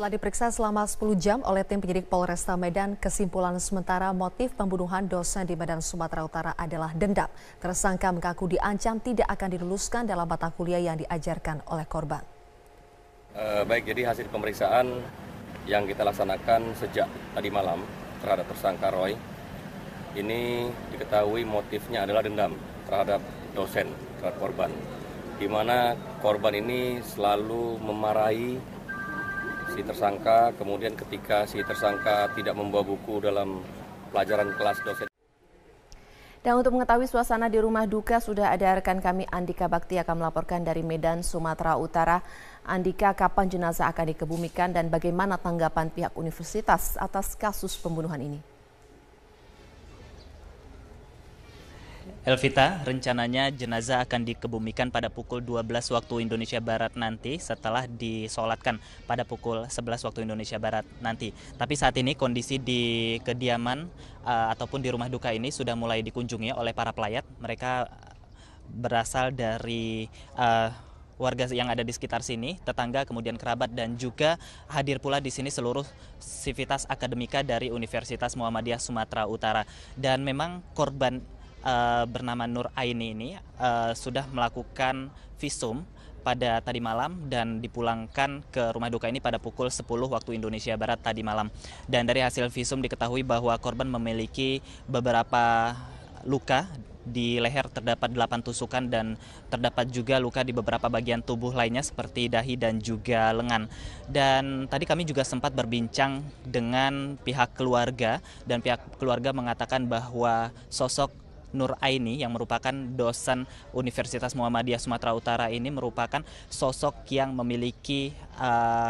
Setelah diperiksa selama 10 jam oleh tim penyidik Polresta Medan, kesimpulan sementara motif pembunuhan dosen di Medan, Sumatera Utara adalah dendam. Tersangka mengaku diancam tidak akan diluluskan dalam mata kuliah yang diajarkan oleh korban. Baik, jadi hasil pemeriksaan yang kita laksanakan sejak tadi malam terhadap tersangka Roy, ini diketahui motifnya adalah dendam terhadap dosen, terhadap korban. Di mana korban ini selalu memarahi si tersangka, kemudian ketika si tersangka tidak membawa buku dalam pelajaran kelas dosen. Dan untuk mengetahui suasana di rumah duka, sudah ada rekan kami Andika Bakti akan melaporkan dari Medan, Sumatera Utara. Andika, kapan jenazah akan dikebumikan dan bagaimana tanggapan pihak universitas atas kasus pembunuhan ini? Elvita, rencananya jenazah akan dikebumikan pada pukul 12 waktu Indonesia Barat nanti setelah disolatkan pada pukul 11 waktu Indonesia Barat nanti. Tapi saat ini kondisi di kediaman ataupun di rumah duka ini sudah mulai dikunjungi oleh para pelayat. Mereka berasal dari warga yang ada di sekitar sini, tetangga, kemudian kerabat, dan juga hadir pula di sini seluruh sivitas akademika dari Universitas Muhammadiyah Sumatera Utara. Dan memang korban bernama Nur Aini ini sudah melakukan visum pada tadi malam dan dipulangkan ke rumah duka ini pada pukul 10 waktu Indonesia Barat tadi malam. Dan dari hasil visum diketahui bahwa korban memiliki beberapa luka. Di leher terdapat 8 tusukan dan terdapat juga luka di beberapa bagian tubuh lainnya seperti dahi dan juga lengan. Dan tadi kami juga sempat berbincang dengan pihak keluarga, dan pihak keluarga mengatakan bahwa sosok Nur Aini yang merupakan dosen Universitas Muhammadiyah Sumatera Utara ini merupakan sosok yang memiliki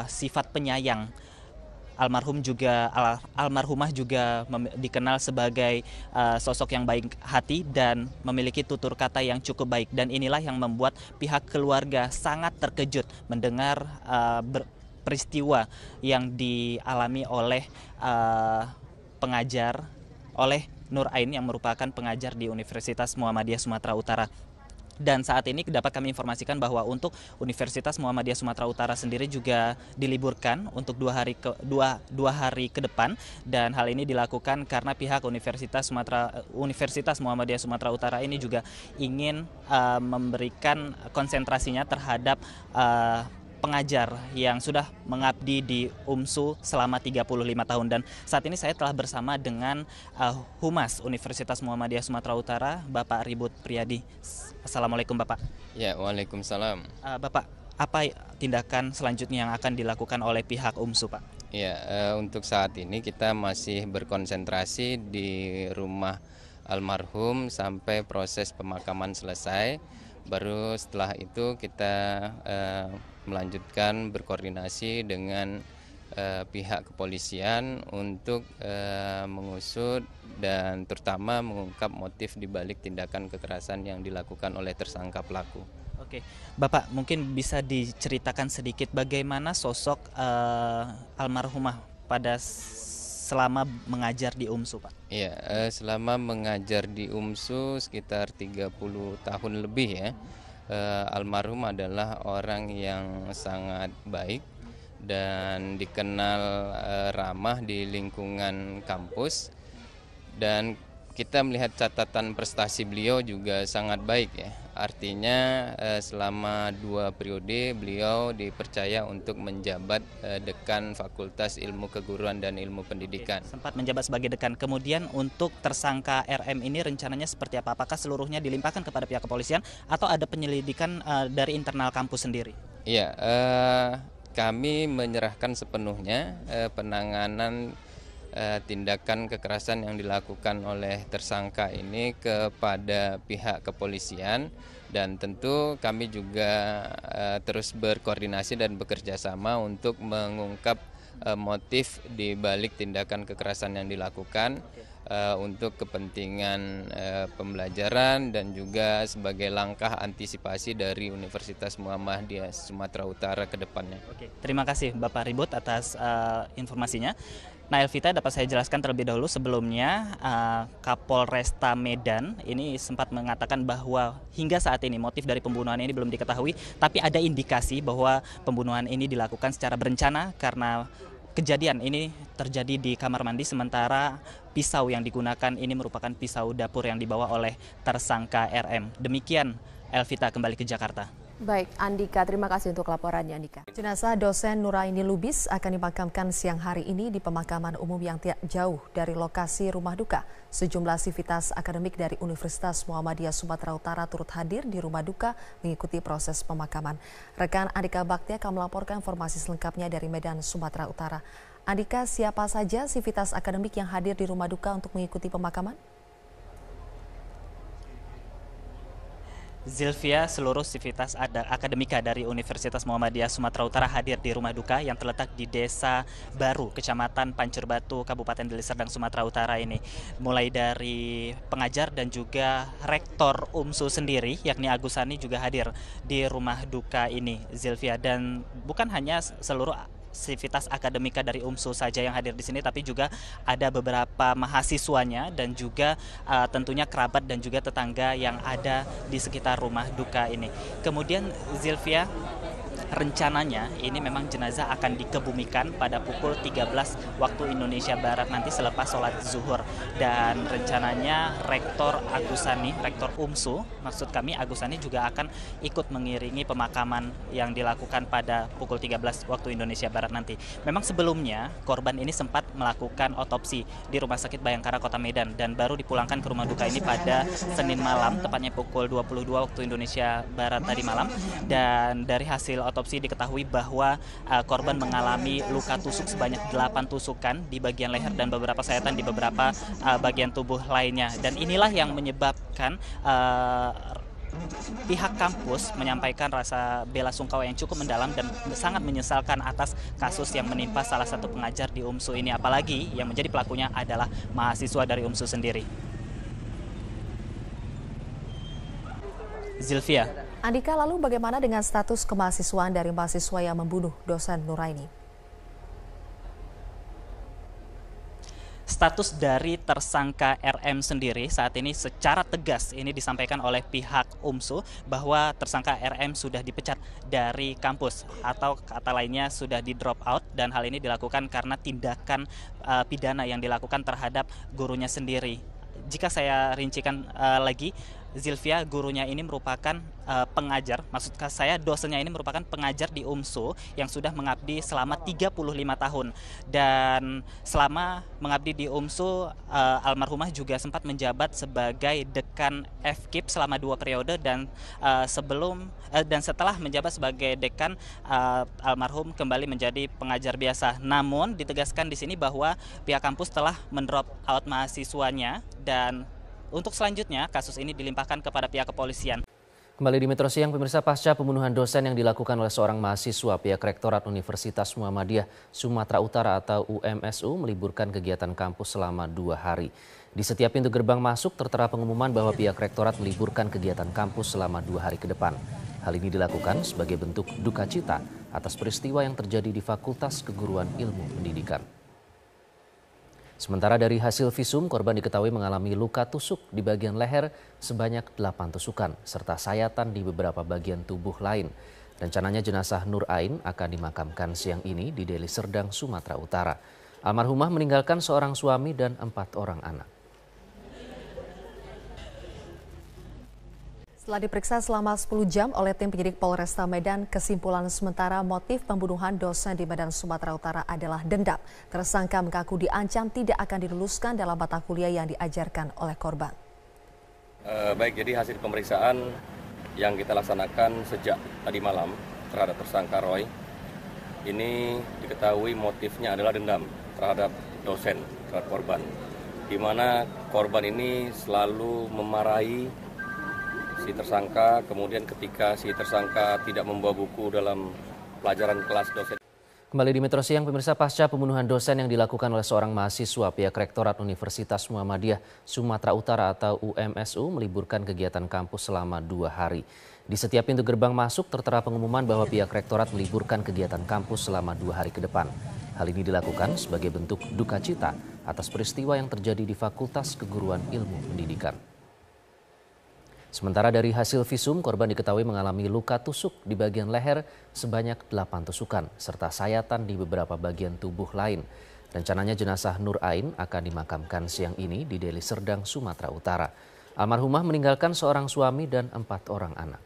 sifat penyayang. Almarhumah juga dikenal sebagai sosok yang baik hati dan memiliki tutur kata yang cukup baik. Dan inilah yang membuat pihak keluarga sangat terkejut mendengar peristiwa yang dialami oleh oleh Nur Aini yang merupakan pengajar di Universitas Muhammadiyah Sumatera Utara. Dan saat ini dapat kami informasikan bahwa untuk Universitas Muhammadiyah Sumatera Utara sendiri juga diliburkan untuk dua hari ke depan, dan hal ini dilakukan karena pihak Universitas Muhammadiyah Sumatera Utara ini juga ingin memberikan konsentrasinya terhadap pengajar yang sudah mengabdi di UMSU selama 35 tahun. Dan saat ini saya telah bersama dengan Humas Universitas Muhammadiyah Sumatera Utara, Bapak Ribut Priyadi. Assalamualaikum Bapak. Ya, waalaikumsalam. Bapak, apa tindakan selanjutnya yang akan dilakukan oleh pihak UMSU, Pak? Ya, untuk saat ini kita masih berkonsentrasi di rumah almarhum sampai proses pemakaman selesai. Baru setelah itu kita melanjutkan berkoordinasi dengan pihak kepolisian untuk mengusut dan terutama mengungkap motif dibalik tindakan kekerasan yang dilakukan oleh tersangka pelaku. Oke, Bapak mungkin bisa diceritakan sedikit bagaimana sosok almarhumah selama mengajar di UMSU, Pak? Iya, selama mengajar di UMSU sekitar 30 tahun lebih ya. Almarhum adalah orang yang sangat baik dan dikenal ramah di lingkungan kampus, dan kita melihat catatan prestasi beliau juga sangat baik ya. Artinya selama 2 periode beliau dipercaya untuk menjabat Dekan Fakultas Ilmu Keguruan dan Ilmu Pendidikan. Sempat menjabat sebagai dekan. Kemudian untuk tersangka RM ini rencananya seperti apa? Apakah seluruhnya dilimpahkan kepada pihak kepolisian atau ada penyelidikan dari internal kampus sendiri? Iya, kami menyerahkan sepenuhnya penanganan tindakan kekerasan yang dilakukan oleh tersangka ini kepada pihak kepolisian, dan tentu kami juga terus berkoordinasi dan bekerja sama untuk mengungkap motif di balik tindakan kekerasan yang dilakukan. untuk kepentingan pembelajaran dan juga sebagai langkah antisipasi dari Universitas Muhammadiyah Sumatera Utara ke depannya. Oke, terima kasih Bapak Ribut atas informasinya. Nah, Elvita, dapat saya jelaskan terlebih dahulu sebelumnya Kapolresta Medan ini sempat mengatakan bahwa hingga saat ini motif dari pembunuhan ini belum diketahui, tapi ada indikasi bahwa pembunuhan ini dilakukan secara berencana karena kejadian ini terjadi di kamar mandi, sementara pisau yang digunakan ini merupakan pisau dapur yang dibawa oleh tersangka RM. Demikian, Elvita, kembali ke Jakarta. Baik, Andika, terima kasih untuk laporannya, Andika. Jenazah dosen Nuraini Lubis akan dimakamkan siang hari ini di pemakaman umum yang tidak jauh dari lokasi rumah duka. Sejumlah sivitas akademik dari Universitas Muhammadiyah Sumatera Utara turut hadir di rumah duka mengikuti proses pemakaman. Rekan Andika Bakti akan melaporkan informasi selengkapnya dari Medan, Sumatera Utara. Andika, siapa saja sivitas akademik yang hadir di rumah duka untuk mengikuti pemakaman? Zilvia, seluruh sivitas akademika dari Universitas Muhammadiyah Sumatera Utara hadir di rumah duka yang terletak di Desa Baru, Kecamatan Pancur Batu, Kabupaten Deli Serdang, Sumatera Utara ini. Mulai dari pengajar dan juga rektor UMSU sendiri, yakni Agus Sani, juga hadir di rumah duka ini, Zilvia. Dan bukan hanya seluruh sivitas akademika dari UMSU saja yang hadir di sini, tapi juga ada beberapa mahasiswanya dan juga tentunya kerabat dan juga tetangga yang ada di sekitar rumah duka ini. Kemudian Zilvia, rencananya ini memang jenazah akan dikebumikan pada pukul 13 waktu Indonesia Barat nanti selepas sholat zuhur. Dan rencananya Rektor Agus Sani, Rektor UMSU, maksud kami Agus Sani juga akan ikut mengiringi pemakaman yang dilakukan pada pukul 13 waktu Indonesia Barat nanti. Memang sebelumnya korban ini sempat melakukan otopsi di Rumah Sakit Bayangkara Kota Medan dan baru dipulangkan ke rumah duka ini pada Senin malam, tepatnya pukul 22 waktu Indonesia Barat tadi malam. Dan dari hasil otopsi diketahui bahwa korban mengalami luka tusuk sebanyak 8 tusukan di bagian leher dan beberapa sayatan di beberapa bagian tubuh lainnya. Dan inilah yang menyebabkan pihak kampus menyampaikan rasa bela sungkawa yang cukup mendalam dan sangat menyesalkan atas kasus yang menimpa salah satu pengajar di UMSU ini, apalagi yang menjadi pelakunya adalah mahasiswa dari UMSU sendiri. Zilvia. Andika, lalu bagaimana dengan status kemahasiswaan dari mahasiswa yang membunuh dosen Nuraini? Status dari tersangka RM sendiri saat ini secara tegas ini disampaikan oleh pihak UMSU bahwa tersangka RM sudah dipecat dari kampus atau kata lainnya sudah di drop out, dan hal ini dilakukan karena tindakan pidana yang dilakukan terhadap gurunya sendiri. Jika saya rincikan lagi, Zilvia, gurunya ini merupakan pengajar, maksud saya dosennya ini merupakan pengajar di UMSU yang sudah mengabdi selama 35 tahun. Dan selama mengabdi di UMSU, almarhumah juga sempat menjabat sebagai dekan FKIP selama 2 periode, dan setelah menjabat sebagai dekan, almarhum kembali menjadi pengajar biasa. Namun ditegaskan di sini bahwa pihak kampus telah mendrop out mahasiswanya, dan untuk selanjutnya, kasus ini dilimpahkan kepada pihak kepolisian. Kembali di Metro Siang, pemirsa, pasca pembunuhan dosen yang dilakukan oleh seorang mahasiswa, pihak Rektorat Universitas Muhammadiyah Sumatera Utara atau UMSU meliburkan kegiatan kampus selama 2 hari. Di setiap pintu gerbang masuk tertera pengumuman bahwa pihak Rektorat meliburkan kegiatan kampus selama 2 hari ke depan. Hal ini dilakukan sebagai bentuk duka cita atas peristiwa yang terjadi di Fakultas Keguruan Ilmu Pendidikan. Sementara dari hasil visum, korban diketahui mengalami luka tusuk di bagian leher sebanyak 8 tusukan, serta sayatan di beberapa bagian tubuh lain. Rencananya jenazah Nur Ain akan dimakamkan siang ini di Deli Serdang, Sumatera Utara. Almarhumah meninggalkan seorang suami dan 4 orang anak. Setelah diperiksa selama 10 jam oleh tim penyidik Polresta Medan, kesimpulan sementara motif pembunuhan dosen di Medan, Sumatera Utara adalah dendam. Tersangka mengaku diancam tidak akan diluluskan dalam mata kuliah yang diajarkan oleh korban. Baik, jadi hasil pemeriksaan yang kita laksanakan sejak tadi malam terhadap tersangka Roy, ini diketahui motifnya adalah dendam terhadap dosen, terhadap korban. Di mana korban ini selalu memarahi si tersangka, kemudian ketika si tersangka tidak membawa buku dalam pelajaran kelas dosen. Kembali di Metro Siang, pemirsa, pasca pembunuhan dosen yang dilakukan oleh seorang mahasiswa, pihak Rektorat Universitas Muhammadiyah Sumatera Utara atau UMSU meliburkan kegiatan kampus selama 2 hari. Di setiap pintu gerbang masuk tertera pengumuman bahwa pihak Rektorat meliburkan kegiatan kampus selama 2 hari ke depan. Hal ini dilakukan sebagai bentuk duka cita atas peristiwa yang terjadi di Fakultas Keguruan Ilmu Pendidikan. Sementara dari hasil visum, korban diketahui mengalami luka tusuk di bagian leher sebanyak 8 tusukan, serta sayatan di beberapa bagian tubuh lain. Rencananya jenazah Nur Ain akan dimakamkan siang ini di Deli Serdang, Sumatera Utara. Almarhumah meninggalkan seorang suami dan 4 orang anak.